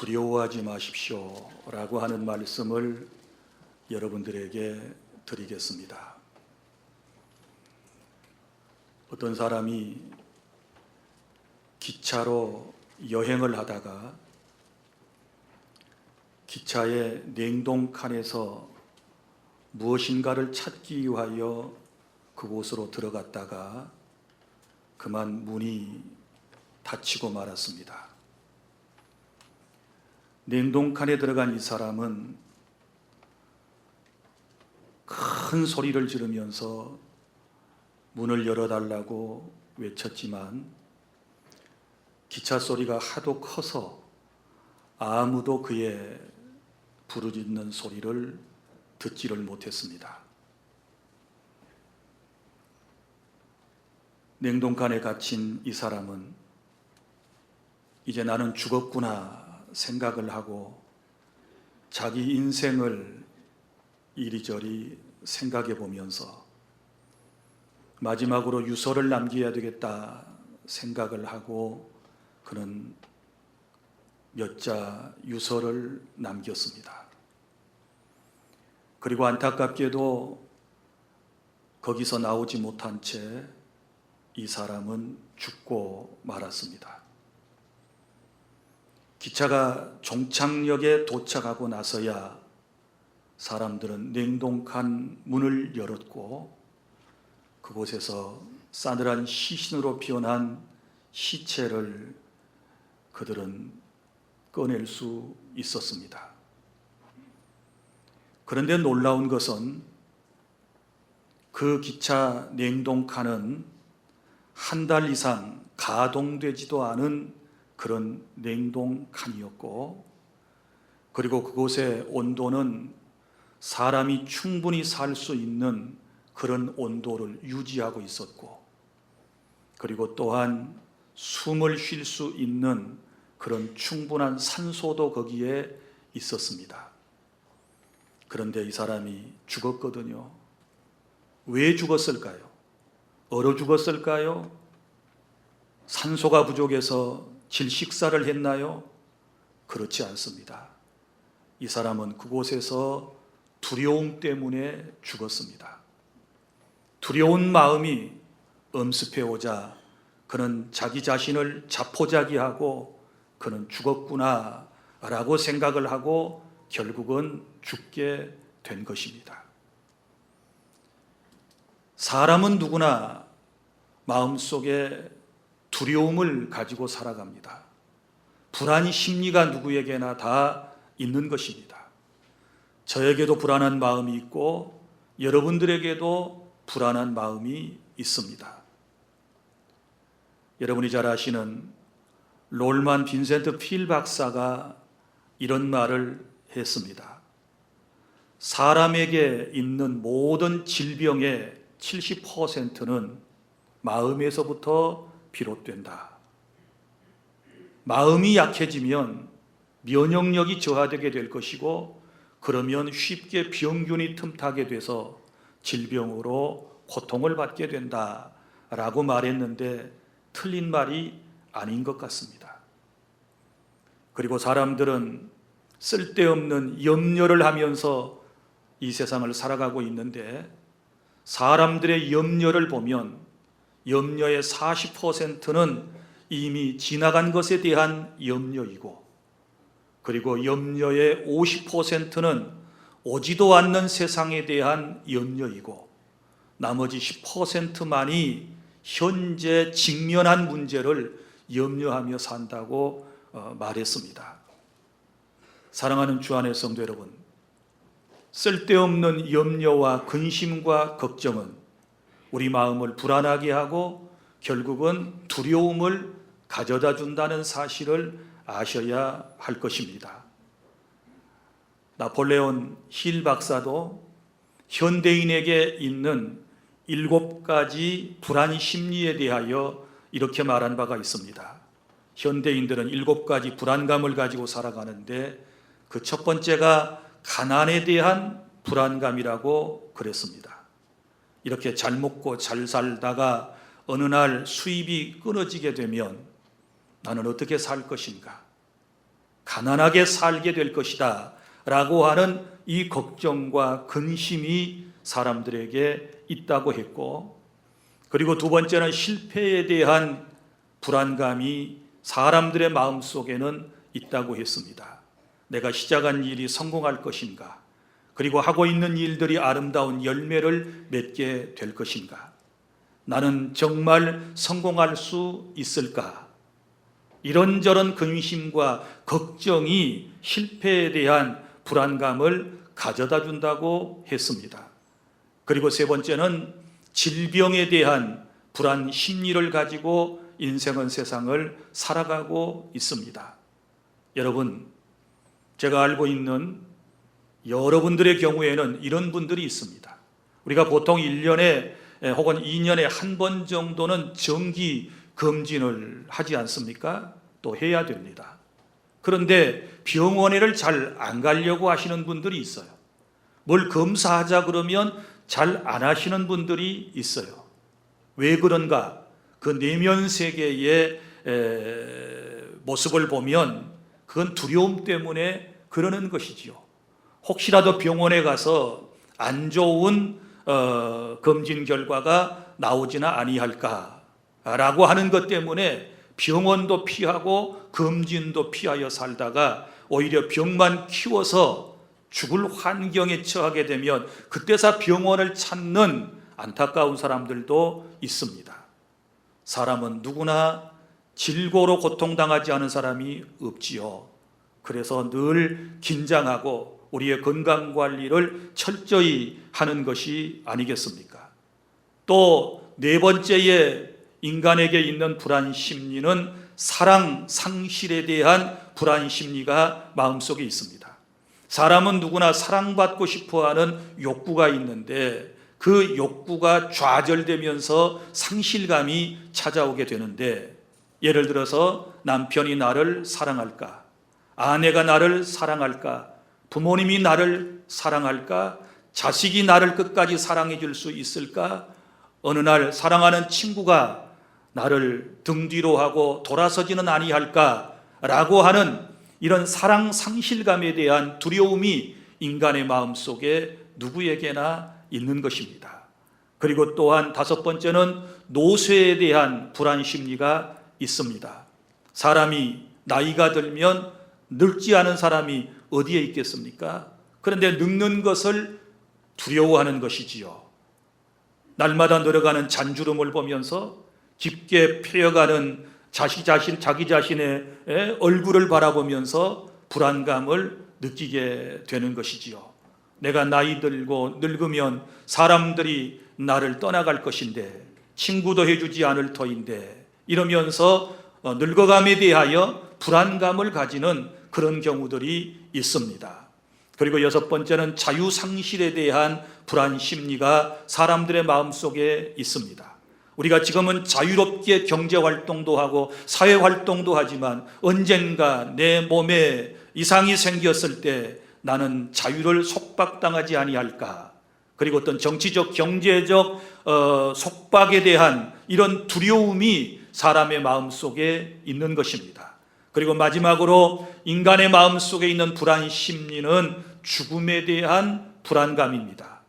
두려워하지 마십시오 라고 하는 말씀을 여러분들에게 드리겠습니다. 어떤 사람이 기차로 여행을 하다가 기차의 냉동칸에서 무엇인가를 찾기 위하여 그곳으로 들어갔다가 그만 문이 닫히고 말았습니다. 냉동칸에 들어간 이 사람은 큰 소리를 지르면서 문을 열어달라고 외쳤지만 기차 소리가 하도 커서 아무도 그의 부르짖는 소리를 듣지를 못했습니다. 냉동칸에 갇힌 이 사람은 이제 나는 죽었구나 생각을 하고 자기 인생을 이리저리 생각해 보면서 마지막으로 유서를 남겨야 되겠다 생각을 하고 그는 몇 자 유서를 남겼습니다. 그리고 안타깝게도 거기서 나오지 못한 채 이 사람은 죽고 말았습니다. 기차가 종착역에 도착하고 나서야 사람들은 냉동칸 문을 열었고 그곳에서 싸늘한 시신으로 피어난 시체를 그들은 꺼낼 수 있었습니다. 그런데 놀라운 것은 그 기차 냉동칸은 한 달 이상 가동되지도 않은 그런 냉동칸이었고, 그리고 그곳의 온도는 사람이 충분히 살 수 있는 그런 온도를 유지하고 있었고, 그리고 또한 숨을 쉴 수 있는 그런 충분한 산소도 거기에 있었습니다. 그런데 이 사람이 죽었거든요. 왜 죽었을까요? 얼어 죽었을까요? 산소가 부족해서 질식사를 했나요? 그렇지 않습니다. 이 사람은 그곳에서 두려움 때문에 죽었습니다. 두려운 마음이 엄습해오자 그는 자기 자신을 자포자기하고 그는 죽었구나 라고 생각을 하고 결국은 죽게 된 것입니다. 사람은 누구나 마음속에 두려움을 가지고 살아갑니다. 불안 심리가 누구에게나 다 있는 것입니다. 저에게도 불안한 마음이 있고 여러분들에게도 불안한 마음이 있습니다. 여러분이 잘 아시는 롤만 빈센트 필 박사가 이런 말을 했습니다. 사람에게 있는 모든 질병의 70%는 마음에서부터 비롯된다. 마음이 약해지면 면역력이 저하되게 될 것이고 그러면 쉽게 병균이 틈타게 돼서 질병으로 고통을 받게 된다라고 말했는데 틀린 말이 아닌 것 같습니다. 그리고 사람들은 쓸데없는 염려를 하면서 이 세상을 살아가고 있는데 사람들의 염려를 보면 염려의 40%는 이미 지나간 것에 대한 염려이고 그리고 염려의 50%는 오지도 않는 세상에 대한 염려이고 나머지 10%만이 현재 직면한 문제를 염려하며 산다고 말했습니다. 사랑하는 주 안의 성도 여러분, 쓸데없는 염려와 근심과 걱정은 우리 마음을 불안하게 하고 결국은 두려움을 가져다 준다는 사실을 아셔야 할 것입니다. 나폴레온 힐 박사도 현대인에게 있는 7가지 불안 심리에 대하여 이렇게 말한 바가 있습니다. 현대인들은 7가지 불안감을 가지고 살아가는데 그 첫 번째가 가난에 대한 불안감이라고 그랬습니다. 이렇게 잘 먹고 잘 살다가 어느 날 수입이 끊어지게 되면 나는 어떻게 살 것인가? 가난하게 살게 될 것이다 라고 하는 이 걱정과 근심이 사람들에게 있다고 했고, 그리고 두 번째는 실패에 대한 불안감이 사람들의 마음속에는 있다고 했습니다. 내가 시작한 일이 성공할 것인가? 그리고 하고 있는 일들이 아름다운 열매를 맺게 될 것인가? 나는 정말 성공할 수 있을까? 이런저런 근심과 걱정이 실패에 대한 불안감을 가져다 준다고 했습니다. 그리고 세 번째는 질병에 대한 불안 심리를 가지고 인생은 세상을 살아가고 있습니다. 여러분, 제가 알고 있는 여러분들의 경우에는 이런 분들이 있습니다. 우리가 보통 1년에 혹은 2년에 한 번 정도는 정기 검진을 하지 않습니까? 또 해야 됩니다. 그런데 병원에를 잘 안 가려고 하시는 분들이 있어요. 뭘 검사하자 그러면 잘 안 하시는 분들이 있어요. 왜 그런가? 그 내면 세계의 모습을 보면 그건 두려움 때문에 그러는 것이지요. 혹시라도 병원에 가서 안 좋은 검진 결과가 나오지나 아니할까라고 하는 것 때문에 병원도 피하고 검진도 피하여 살다가 오히려 병만 키워서 죽을 환경에 처하게 되면 그때서 병원을 찾는 안타까운 사람들도 있습니다. 사람은 누구나 질고로 고통당하지 않은 사람이 없지요. 그래서 늘 긴장하고 우리의 건강관리를 철저히 하는 것이 아니겠습니까? 또 네 번째에 인간에게 있는 불안 심리는 사랑 상실에 대한 불안 심리가 마음속에 있습니다. 사람은 누구나 사랑받고 싶어하는 욕구가 있는데 그 욕구가 좌절되면서 상실감이 찾아오게 되는데, 예를 들어서 남편이 나를 사랑할까? 아내가 나를 사랑할까? 부모님이 나를 사랑할까? 자식이 나를 끝까지 사랑해 줄 수 있을까? 어느 날 사랑하는 친구가 나를 등 뒤로 하고 돌아서지는 아니할까? 라고 하는 이런 사랑 상실감에 대한 두려움이 인간의 마음속에 누구에게나 있는 것입니다. 그리고 또한 다섯 번째는 노쇠에 대한 불안 심리가 있습니다. 사람이 나이가 들면 늙지 않은 사람이 어디에 있겠습니까? 그런데 늙는 것을 두려워하는 것이지요. 날마다 늘어가는 잔주름을 보면서 깊게 패여가는 자기 자신의 얼굴을 바라보면서 불안감을 느끼게 되는 것이지요. 내가 나이 들고 늙으면 사람들이 나를 떠나갈 것인데, 친구도 해주지 않을 터인데, 이러면서 늙어감에 대하여 불안감을 가지는 그런 경우들이 있습니다. 그리고 여섯 번째는 자유상실에 대한 불안 심리가 사람들의 마음속에 있습니다. 우리가 지금은 자유롭게 경제활동도 하고 사회활동도 하지만 언젠가 내 몸에 이상이 생겼을 때 나는 자유를 속박당하지 아니할까? 그리고 어떤 정치적, 경제적 속박에 대한 이런 두려움이 사람의 마음속에 있는 것입니다. 그리고 마지막으로 인간의 마음속에 있는 불안 심리는 죽음에 대한 불안감입니다.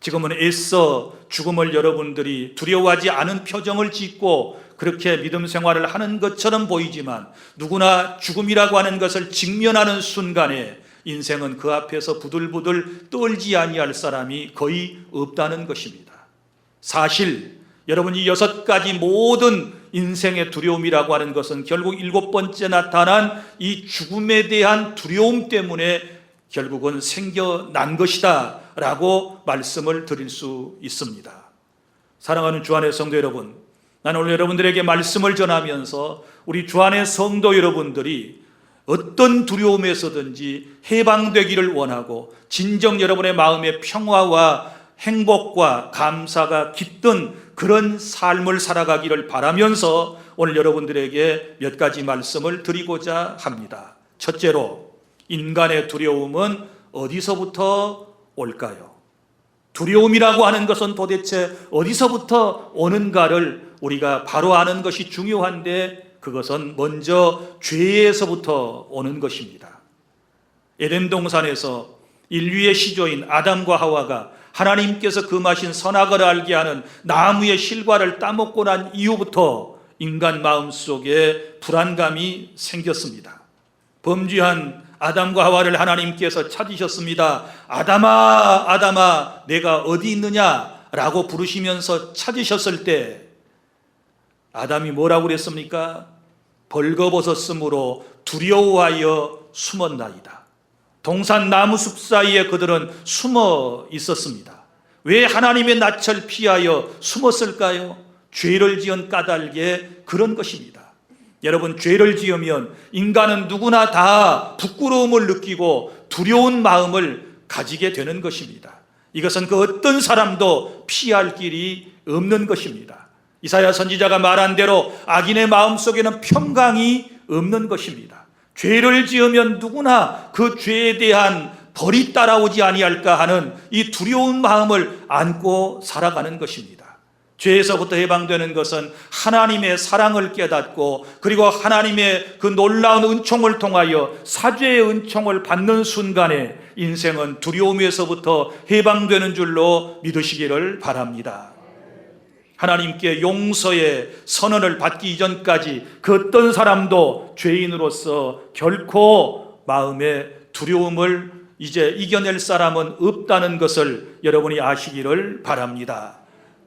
지금은 애써 죽음을 여러분들이 두려워하지 않은 표정을 짓고 그렇게 믿음 생활을 하는 것처럼 보이지만, 누구나 죽음이라고 하는 것을 직면하는 순간에 인생은 그 앞에서 부들부들 떨지 아니할 사람이 거의 없다는 것입니다. 사실 여러분, 이 여섯 가지 모든 인생의 두려움이라고 하는 것은 결국 일곱 번째 나타난 이 죽음에 대한 두려움 때문에 결국은 생겨난 것이다 라고 말씀을 드릴 수 있습니다. 사랑하는 주안의 성도 여러분, 나는 오늘 여러분들에게 말씀을 전하면서 우리 주안의 성도 여러분들이 어떤 두려움에서든지 해방되기를 원하고 진정 여러분의 마음의 평화와 행복과 감사가 깃든 그런 삶을 살아가기를 바라면서 오늘 여러분들에게 몇 가지 말씀을 드리고자 합니다. 첫째로, 인간의 두려움은 어디서부터 올까요? 두려움이라고 하는 것은 도대체 어디서부터 오는가를 우리가 바로 아는 것이 중요한데, 그것은 먼저 죄에서부터 오는 것입니다. 에덴 동산에서 인류의 시조인 아담과 하와가 하나님께서 금하신 선악을 알게 하는 나무의 실과를 따먹고 난 이후부터 인간 마음속에 불안감이 생겼습니다. 범죄한 아담과 하와를 하나님께서 찾으셨습니다. 아담아, 아담아, 내가 어디 있느냐? 라고 부르시면서 찾으셨을 때 아담이 뭐라고 그랬습니까? 벌거벗었으므로 두려워하여 숨었나이다. 동산 나무숲 사이에 그들은 숨어 있었습니다. 왜 하나님의 낯을 피하여 숨었을까요? 죄를 지은 까닭에 그런 것입니다. 여러분, 죄를 지으면 인간은 누구나 다 부끄러움을 느끼고 두려운 마음을 가지게 되는 것입니다. 이것은 그 어떤 사람도 피할 길이 없는 것입니다. 이사야 선지자가 말한 대로 악인의 마음속에는 평강이 없는 것입니다. 죄를 지으면 누구나 그 죄에 대한 벌이 따라오지 아니할까 하는 이 두려운 마음을 안고 살아가는 것입니다. 죄에서부터 해방되는 것은 하나님의 사랑을 깨닫고 그리고 하나님의 그 놀라운 은총을 통하여 사죄의 은총을 받는 순간에 인생은 두려움에서부터 해방되는 줄로 믿으시기를 바랍니다. 하나님께 용서의 선언을 받기 이전까지 그 어떤 사람도 죄인으로서 결코 마음의 두려움을 이제 이겨낼 사람은 없다는 것을 여러분이 아시기를 바랍니다.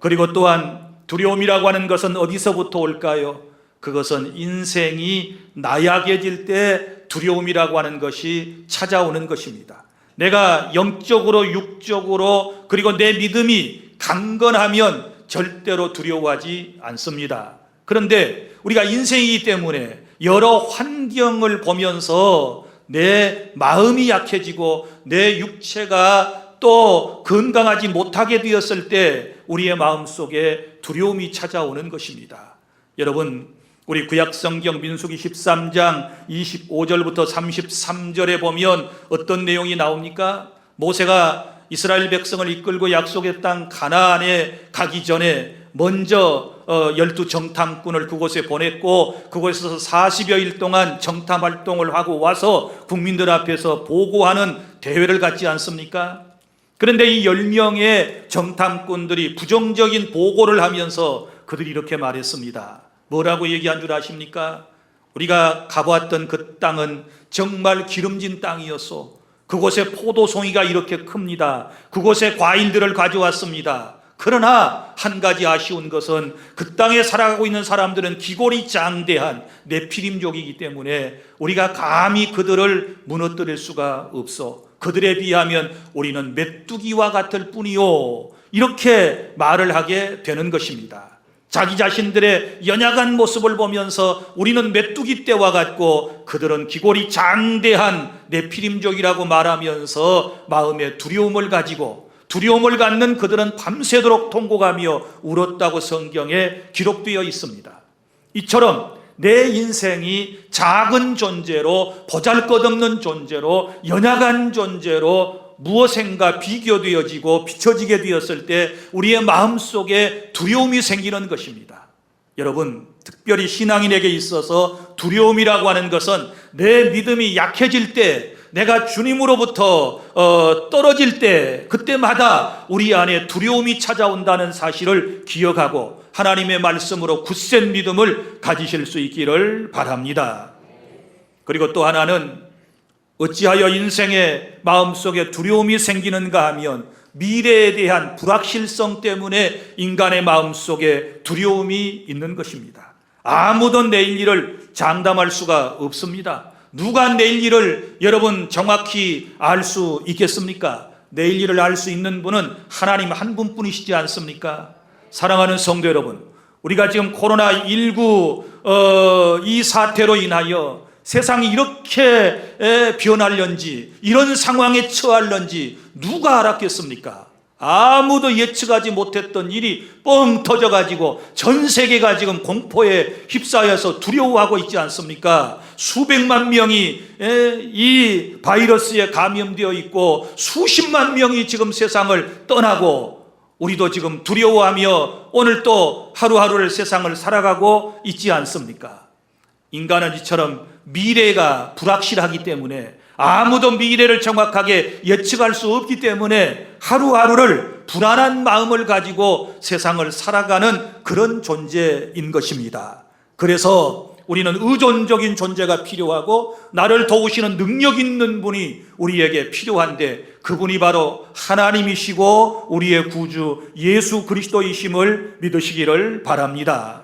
그리고 또한 두려움이라고 하는 것은 어디서부터 올까요? 그것은 인생이 나약해질 때 두려움이라고 하는 것이 찾아오는 것입니다. 내가 영적으로 육적으로 그리고 내 믿음이 강건하면 절대로 두려워하지 않습니다. 그런데 우리가 인생이기 때문에 여러 환경을 보면서 내 마음이 약해지고 내 육체가 또 건강하지 못하게 되었을 때 우리의 마음속에 두려움이 찾아오는 것입니다. 여러분, 우리 구약성경 민수기 13장 25절부터 33절에 보면 어떤 내용이 나옵니까? 모세가 이스라엘 백성을 이끌고 약속의 땅 가나안에 가기 전에 먼저 12 정탐꾼을 그곳에 보냈고 그곳에서 40여일 동안 정탐 활동을 하고 와서 국민들 앞에서 보고하는 대회를 갖지 않습니까? 그런데 이 10명의 정탐꾼들이 부정적인 보고를 하면서 그들이 이렇게 말했습니다. 뭐라고 얘기한 줄 아십니까? 우리가 가보았던 그 땅은 정말 기름진 땅이었소. 그곳에 포도송이가 이렇게 큽니다. 그곳에 과일들을 가져왔습니다. 그러나 한 가지 아쉬운 것은 그 땅에 살아가고 있는 사람들은 기골이 장대한 네피림족이기 때문에 우리가 감히 그들을 무너뜨릴 수가 없어. 그들에 비하면 우리는 메뚜기와 같을 뿐이요. 이렇게 말을 하게 되는 것입니다. 자기 자신들의 연약한 모습을 보면서 우리는 메뚜기 떼와 같고 그들은 기골이 장대한 네피림족이라고 말하면서 마음에 두려움을 가지고 두려움을 갖는 그들은 밤새도록 통곡하며 울었다고 성경에 기록되어 있습니다. 이처럼 내 인생이 작은 존재로 보잘것없는 존재로 연약한 존재로 무엇인가 비교되어지고 비춰지게 되었을 때 우리의 마음속에 두려움이 생기는 것입니다. 여러분, 특별히 신앙인에게 있어서 두려움이라고 하는 것은 내 믿음이 약해질 때 내가 주님으로부터 떨어질 때 그때마다 우리 안에 두려움이 찾아온다는 사실을 기억하고 하나님의 말씀으로 굳센 믿음을 가지실 수 있기를 바랍니다. 그리고 또 하나는 어찌하여 인생의 마음속에 두려움이 생기는가 하면 미래에 대한 불확실성 때문에 인간의 마음속에 두려움이 있는 것입니다. 아무도 내일 일을 장담할 수가 없습니다. 누가 내일 일을 여러분 정확히 알 수 있겠습니까? 내일 일을 알 수 있는 분은 하나님 한 분뿐이시지 않습니까? 사랑하는 성도 여러분, 우리가 지금 코로나19 이 사태로 인하여 세상이 이렇게 변할런지 이런 상황에 처할런지 누가 알았겠습니까? 아무도 예측하지 못했던 일이 뻥 터져가지고 전 세계가 지금 공포에 휩싸여서 두려워하고 있지 않습니까? 수백만 명이 이 바이러스에 감염되어 있고 수십만 명이 지금 세상을 떠나고 우리도 지금 두려워하며 오늘 또 하루하루를 세상을 살아가고 있지 않습니까? 인간은 이처럼 미래가 불확실하기 때문에, 아무도 미래를 정확하게 예측할 수 없기 때문에 하루하루를 불안한 마음을 가지고 세상을 살아가는 그런 존재인 것입니다. 그래서 우리는 의존적인 존재가 필요하고 나를 도우시는 능력 있는 분이 우리에게 필요한데, 그분이 바로 하나님이시고 우리의 구주 예수 그리스도이심을 믿으시기를 바랍니다.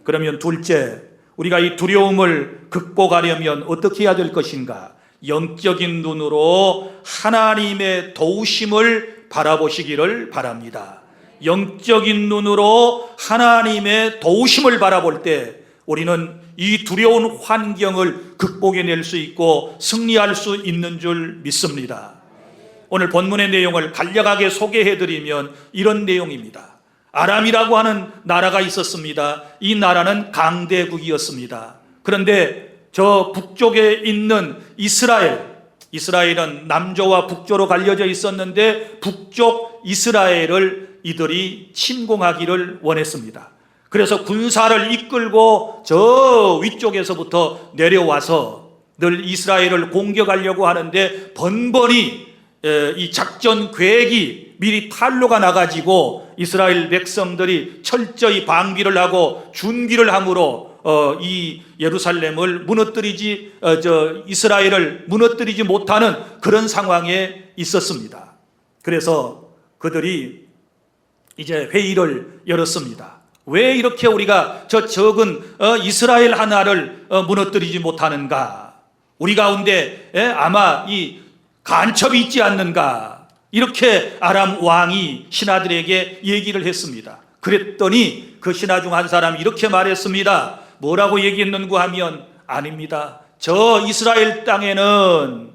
그러면 둘째, 우리가 이 두려움을 극복하려면 어떻게 해야 될 것인가? 영적인 눈으로 하나님의 도우심을 바라보시기를 바랍니다. 영적인 눈으로 하나님의 도우심을 바라볼 때 우리는 이 두려운 환경을 극복해낼 수 있고 승리할 수 있는 줄 믿습니다. 오늘 본문의 내용을 간략하게 소개해드리면 이런 내용입니다. 아람이라고 하는 나라가 있었습니다. 이 나라는 강대국이었습니다. 그런데 저 북쪽에 있는 이스라엘은 남조와 북조로 갈려져 있었는데 북쪽 이스라엘을 이들이 침공하기를 원했습니다. 그래서 군사를 이끌고 저 위쪽에서부터 내려와서 늘 이스라엘을 공격하려고 하는데, 번번이 이 작전 계획이 미리 탄로가 나가지고 이스라엘 백성들이 철저히 방비를 하고 준비를 함으로 이 예루살렘을 이스라엘을 무너뜨리지 못하는 그런 상황에 있었습니다. 그래서 그들이 이제 회의를 열었습니다. 왜 이렇게 우리가 저 적은 이스라엘 하나를 무너뜨리지 못하는가? 우리 가운데 아마 이 간첩이 있지 않는가? 이렇게 아람 왕이 신하들에게 얘기를 했습니다. 그랬더니 그 신하 중 한 사람이 이렇게 말했습니다. 뭐라고 얘기했는가 하면, 아닙니다. 저 이스라엘 땅에는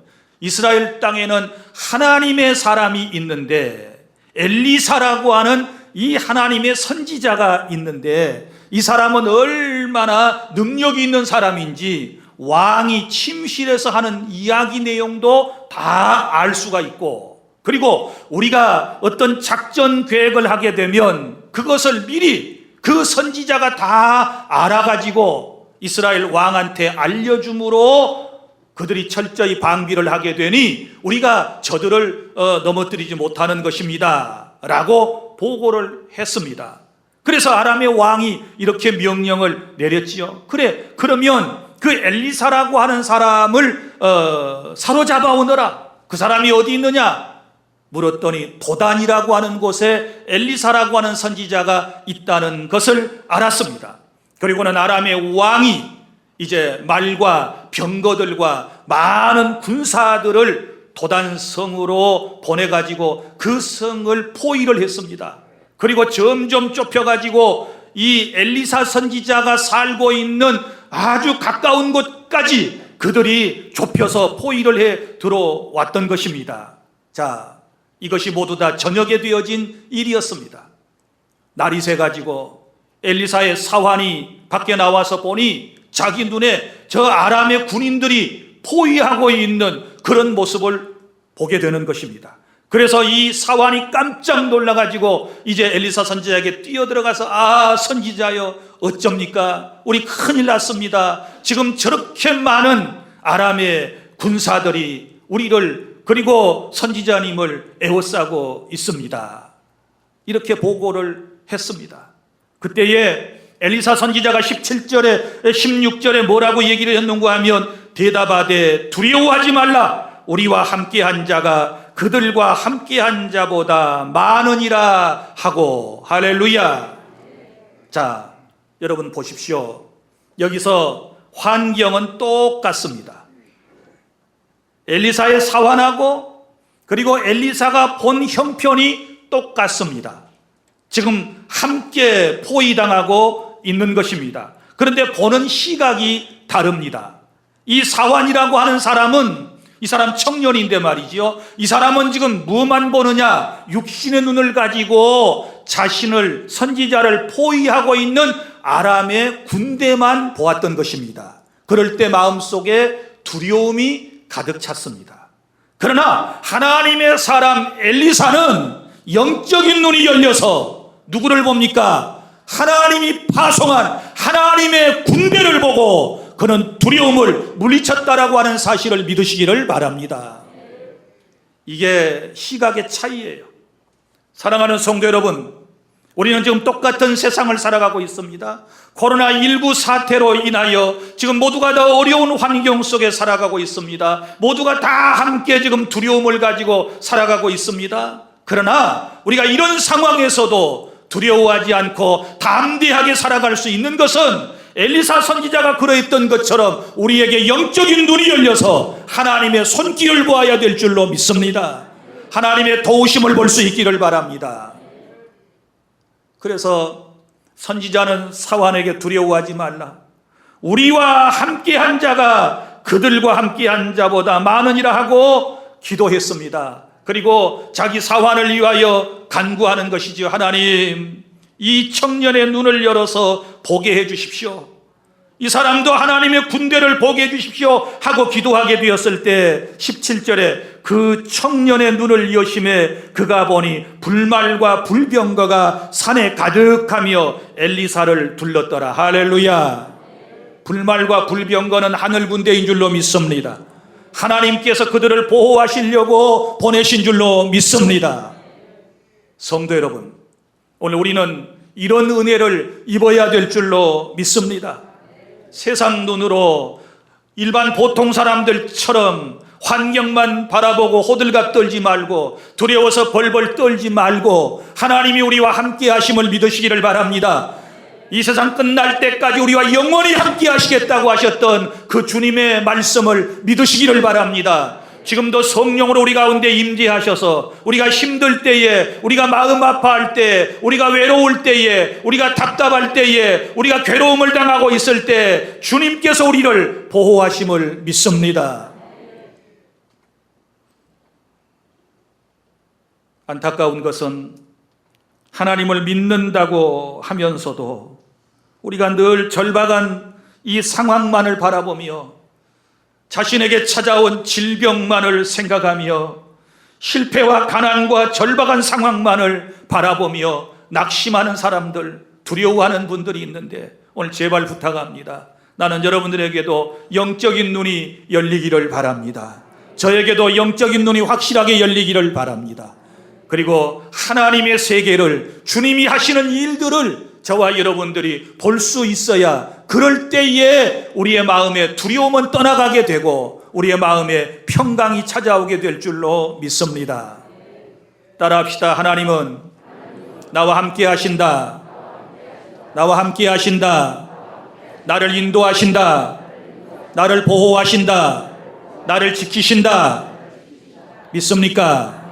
하나님의 사람이 있는데, 엘리사라고 하는 이 하나님의 선지자가 있는데, 이 사람은 얼마나 능력이 있는 사람인지 왕이 침실에서 하는 이야기 내용도 다 알 수가 있고, 그리고 우리가 어떤 작전 계획을 하게 되면 그것을 미리 그 선지자가 다 알아가지고 이스라엘 왕한테 알려줌으로 그들이 철저히 방비를 하게 되니 우리가 저들을 넘어뜨리지 못하는 것입니다 라고 보고를 했습니다. 그래서 아람의 왕이 이렇게 명령을 내렸지요. 그래, 그러면 그 엘리사라고 하는 사람을 사로잡아 오너라. 그 사람이 어디 있느냐 물었더니 도단이라고 하는 곳에 엘리사라고 하는 선지자가 있다는 것을 알았습니다. 그리고는 아람의 왕이 이제 말과 병거들과 많은 군사들을 도단성으로 보내가지고 그 성을 포위를 했습니다. 그리고 점점 좁혀가지고 이 엘리사 선지자가 살고 있는 아주 가까운 곳까지 그들이 좁혀서 포위를 해 들어왔던 것입니다. 자, 이것이 모두 다 저녁에 되어진 일이었습니다. 날이 새가지고 엘리사의 사환이 밖에 나와서 보니 자기 눈에 저 아람의 군인들이 포위하고 있는 그런 모습을 보게 되는 것입니다. 그래서 이 사환이 깜짝 놀라가지고 이제 엘리사 선지자에게 뛰어들어가서, 아, 선지자여, 어쩝니까? 우리 큰일 났습니다. 지금 저렇게 많은 아람의 군사들이 우리를, 그리고 선지자님을 에워싸고 있습니다. 이렇게 보고를 했습니다. 그때에 엘리사 선지자가 17절에 16절에 뭐라고 얘기를 했는가 하면, 대답하되 두려워하지 말라. 우리와 함께한 자가 그들과 함께한 자보다 많으니라 하고. 할렐루야. 자, 여러분 보십시오. 여기서 환경은 똑같습니다. 엘리사의 사환하고 그리고 엘리사가 본 형편이 똑같습니다. 지금 함께 포위당하고 있는 것입니다. 그런데 보는 시각이 다릅니다. 이 사환이라고 하는 사람은, 이 사람 청년인데 말이지요, 이 사람은 지금 뭐만 보느냐, 육신의 눈을 가지고 자신을, 선지자를 포위하고 있는 아람의 군대만 보았던 것입니다. 그럴 때 마음속에 두려움이 가득 찼습니다. 그러나 하나님의 사람 엘리사는 영적인 눈이 열려서 누구를 봅니까? 하나님이 파송한 하나님의 군대를 보고 그는 두려움을 물리쳤다라고 하는 사실을 믿으시기를 바랍니다. 이게 시각의 차이예요. 사랑하는 성도 여러분, 우리는 지금 똑같은 세상을 살아가고 있습니다. 코로나19 사태로 인하여 지금 모두가 다 어려운 환경 속에 살아가고 있습니다. 모두가 다 함께 지금 두려움을 가지고 살아가고 있습니다. 그러나 우리가 이런 상황에서도 두려워하지 않고 담대하게 살아갈 수 있는 것은 엘리사 선지자가 그러했던 것처럼 우리에게 영적인 눈이 열려서 하나님의 손길을 보아야 될 줄로 믿습니다. 하나님의 도우심을 볼 수 있기를 바랍니다. 그래서 선지자는 사환에게 두려워하지 말라. 우리와 함께한 자가 그들과 함께한 자보다 많으니라 하고 기도했습니다. 그리고 자기 사환을 위하여 간구하는 것이죠. 하나님, 이 청년의 눈을 열어서 보게 해 주십시오. 이 사람도 하나님의 군대를 보게 해 주십시오 하고 기도하게 되었을 때 17절에 그 청년의 눈을 여심해 그가 보니 불말과 불병거가 산에 가득하며 엘리사를 둘렀더라. 할렐루야. 불말과 불병거는 하늘 군대인 줄로 믿습니다. 하나님께서 그들을 보호하시려고 보내신 줄로 믿습니다. 성도 여러분, 오늘 우리는 이런 은혜를 입어야 될 줄로 믿습니다. 세상 눈으로 일반 보통 사람들처럼 환경만 바라보고 호들갑 떨지 말고 두려워서 벌벌 떨지 말고 하나님이 우리와 함께 하심을 믿으시기를 바랍니다. 이 세상 끝날 때까지 우리와 영원히 함께 하시겠다고 하셨던 그 주님의 말씀을 믿으시기를 바랍니다. 지금도 성령으로 우리 가운데 임재하셔서 우리가 힘들 때에, 우리가 마음 아파할 때, 우리가 외로울 때에, 우리가 답답할 때에, 우리가 괴로움을 당하고 있을 때 주님께서 우리를 보호하심을 믿습니다. 안타까운 것은 하나님을 믿는다고 하면서도 우리가 늘 절박한 이 상황만을 바라보며 자신에게 찾아온 질병만을 생각하며 실패와 가난과 절박한 상황만을 바라보며 낙심하는 사람들, 두려워하는 분들이 있는데 오늘 제발 부탁합니다. 나는 여러분들에게도 영적인 눈이 열리기를 바랍니다. 저에게도 영적인 눈이 확실하게 열리기를 바랍니다. 그리고 하나님의 세계를, 주님이 하시는 일들을 저와 여러분들이 볼 수 있어야 그럴 때에 우리의 마음에 두려움은 떠나가게 되고 우리의 마음에 평강이 찾아오게 될 줄로 믿습니다. 따라합시다. 하나님은 나와 함께 하신다. 나와 함께 하신다. 나를 인도하신다. 나를 보호하신다. 나를 지키신다. 믿습니까?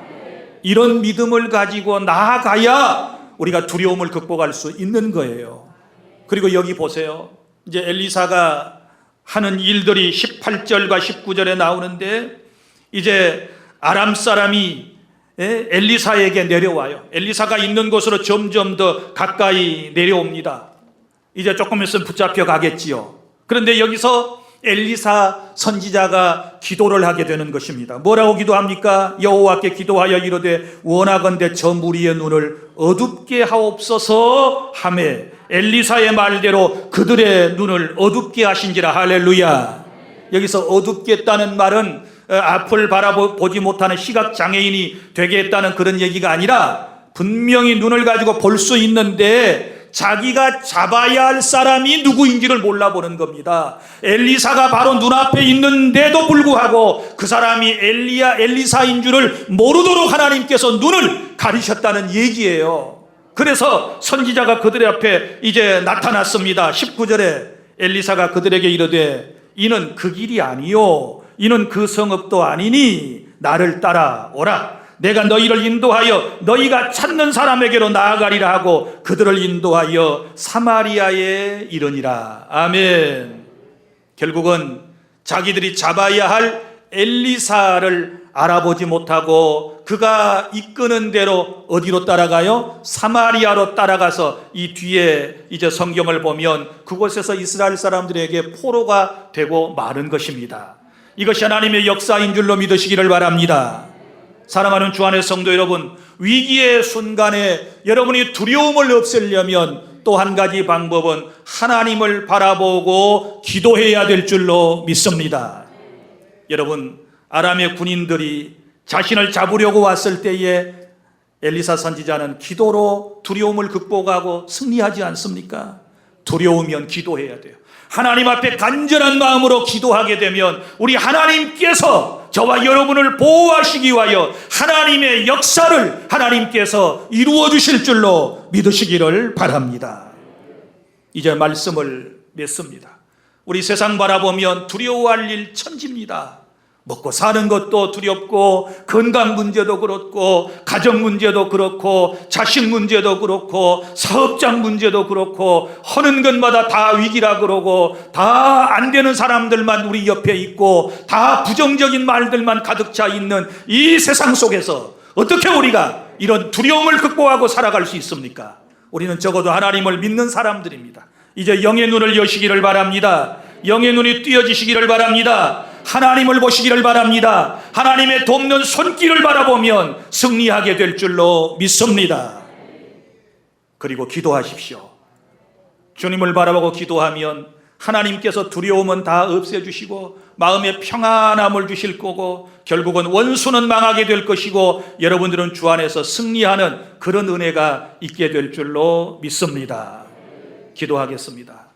이런 믿음을 가지고 나아가야 우리가 두려움을 극복할 수 있는 거예요. 그리고 여기 보세요. 이제 엘리사가 하는 일들이 18절과 19절에 나오는데 이제 아람 사람이 엘리사에게 내려와요. 엘리사가 있는 곳으로 점점 더 가까이 내려옵니다. 이제 조금 있으면 붙잡혀 가겠지요. 그런데 여기서 엘리사 선지자가 기도를 하게 되는 것입니다. 뭐라고 기도합니까? 여호와께 기도하여 이르되 원하건대 저 무리의 눈을 어둡게 하옵소서 하매 엘리사의 말대로 그들의 눈을 어둡게 하신지라. 할렐루야. 여기서 어둡게 했다는 말은 앞을 바라보지 못하는 시각장애인이 되게 했다는 그런 얘기가 아니라 분명히 눈을 가지고 볼 수 있는데 자기가 잡아야 할 사람이 누구인지를 몰라보는 겁니다. 엘리사가 바로 눈앞에 있는데도 불구하고 그 사람이 엘리사인 줄을 모르도록 하나님께서 눈을 가리셨다는 얘기예요. 그래서 선지자가 그들의 앞에 이제 나타났습니다. 19절에 엘리사가 그들에게 이르되 이는 그 길이 아니요 이는 그 성읍도 아니니 나를 따라오라. 내가 너희를 인도하여 너희가 찾는 사람에게로 나아가리라 하고 그들을 인도하여 사마리아에 이르니라. 아멘. 결국은 자기들이 잡아야 할 엘리사를 알아보지 못하고 그가 이끄는 대로 어디로 따라가요? 사마리아로 따라가서 이 뒤에 이제 성경을 보면 그곳에서 이스라엘 사람들에게 포로가 되고 마는 것입니다. 이것이 하나님의 역사인 줄로 믿으시기를 바랍니다. 사랑하는 주 안의 성도 여러분, 위기의 순간에 여러분이 두려움을 없애려면 또 한 가지 방법은 하나님을 바라보고 기도해야 될 줄로 믿습니다. 여러분, 아람의 군인들이 자신을 잡으려고 왔을 때에 엘리사 선지자는 기도로 두려움을 극복하고 승리하지 않습니까? 두려우면 기도해야 돼요. 하나님 앞에 간절한 마음으로 기도하게 되면 우리 하나님께서 저와 여러분을 보호하시기 위하여 하나님의 역사를 하나님께서 이루어 주실 줄로 믿으시기를 바랍니다. 이제 말씀을 맺습니다. 우리 세상 바라보면 두려워할 일 천지입니다. 먹고 사는 것도 두렵고, 건강 문제도 그렇고, 가정 문제도 그렇고, 자식 문제도 그렇고, 사업장 문제도 그렇고, 하는 것마다 다 위기라 그러고, 다 안 되는 사람들만 우리 옆에 있고, 다 부정적인 말들만 가득 차 있는 이 세상 속에서 어떻게 우리가 이런 두려움을 극복하고 살아갈 수 있습니까? 우리는 적어도 하나님을 믿는 사람들입니다. 이제 영의 눈을 여시기를 바랍니다. 영의 눈이 띄어지시기를 바랍니다. 하나님을 보시기를 바랍니다. 하나님의 돕는 손길을 바라보면 승리하게 될 줄로 믿습니다. 그리고 기도하십시오. 주님을 바라보고 기도하면 하나님께서 두려움은 다 없애주시고 마음의 평안함을 주실 거고, 결국은 원수는 망하게 될 것이고 여러분들은 주 안에서 승리하는 그런 은혜가 있게 될 줄로 믿습니다. 기도하겠습니다.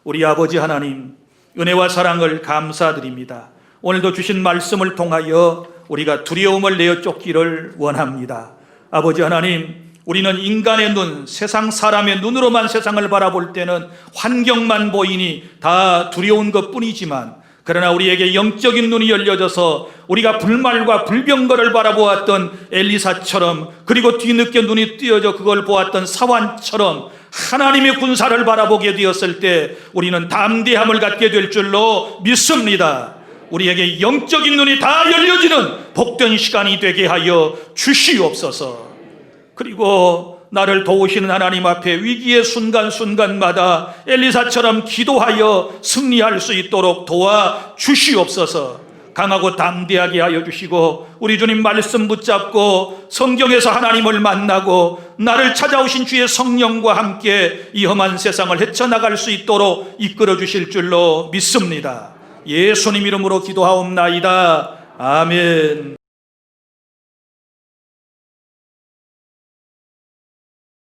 우리 아버지 하나님, 은혜와 사랑을 감사드립니다. 오늘도 주신 말씀을 통하여 우리가 두려움을 내어 쫓기를 원합니다. 아버지 하나님, 우리는 인간의 눈, 세상 사람의 눈으로만 세상을 바라볼 때는 환경만 보이니 다 두려운 것뿐이지만, 그러나 우리에게 영적인 눈이 열려져서 우리가 불말과 불병거를 바라보았던 엘리사처럼, 그리고 뒤늦게 눈이 띄어져 그걸 보았던 사환처럼 하나님의 군사를 바라보게 되었을 때 우리는 담대함을 갖게 될 줄로 믿습니다. 우리에게 영적인 눈이 다 열려지는 복된 시간이 되게 하여 주시옵소서. 그리고 나를 도우시는 하나님 앞에 위기의 순간순간마다 엘리사처럼 기도하여 승리할 수 있도록 도와 주시옵소서. 강하고 담대하게 하여 주시고, 우리 주님 말씀 붙잡고 성경에서 하나님을 만나고 나를 찾아오신 주의 성령과 함께 이 험한 세상을 헤쳐나갈 수 있도록 이끌어 주실 줄로 믿습니다. 예수님 이름으로 기도하옵나이다. 아멘.